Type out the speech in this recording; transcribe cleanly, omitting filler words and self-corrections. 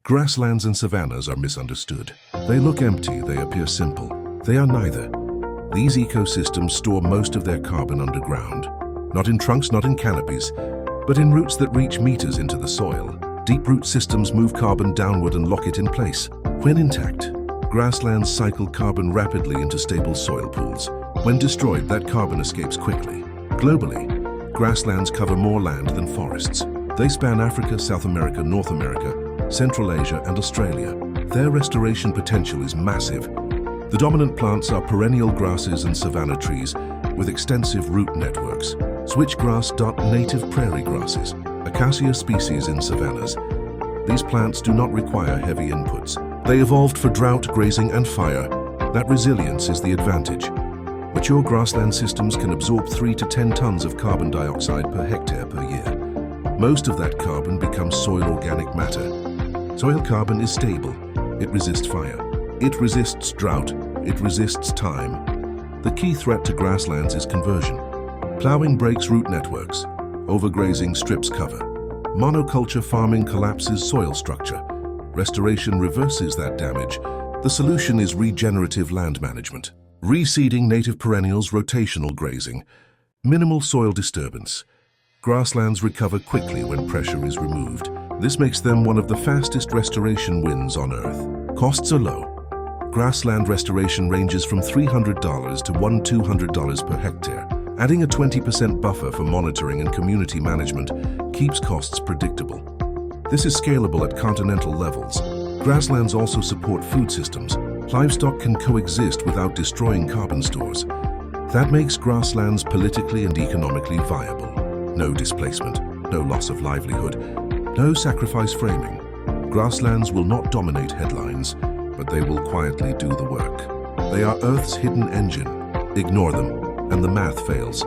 Grasslands and savannas are misunderstood. They look empty, they appear simple. They are neither. These ecosystems store most of their carbon underground. Not in trunks, not in canopies, but in roots that reach meters into the soil. Deep root systems move carbon downward and lock it in place. When intact, grasslands cycle carbon rapidly into stable soil pools. When destroyed, that carbon escapes quickly. Globally, grasslands cover more land than forests. They span Africa, South America, North America, Central Asia, and Australia. Their restoration potential is massive. The dominant plants are perennial grasses and savanna trees with extensive root networks. Switchgrass, native prairie grasses, acacia species in savannas. These plants do not require heavy inputs. They evolved for drought, grazing, and fire. That resilience is the advantage. Mature grassland systems can absorb 3 to 10 tons of carbon dioxide per hectare per year. Most of that carbon becomes soil organic matter. Soil carbon is stable. It resists fire. It resists drought. It resists time. The key threat to grasslands is conversion. Plowing breaks root networks. Overgrazing strips cover. Monoculture farming collapses soil structure. Restoration reverses that damage. The solution is regenerative land management. Reseeding native perennials, rotational grazing. Minimal soil disturbance. Grasslands recover quickly when pressure is removed. This makes them one of the fastest restoration wins on Earth. Costs are low. Grassland restoration ranges from $300 to $200 per hectare. Adding a 20% buffer for monitoring and community management keeps costs predictable. This is scalable at continental levels. Grasslands also support food systems. Livestock can coexist without destroying carbon stores. That makes grasslands politically and economically viable. No displacement, no loss of livelihood, no sacrifice framing. Grasslands will not dominate headlines, but they will quietly do the work. They are Earth's hidden engine. Ignore them, and the math fails.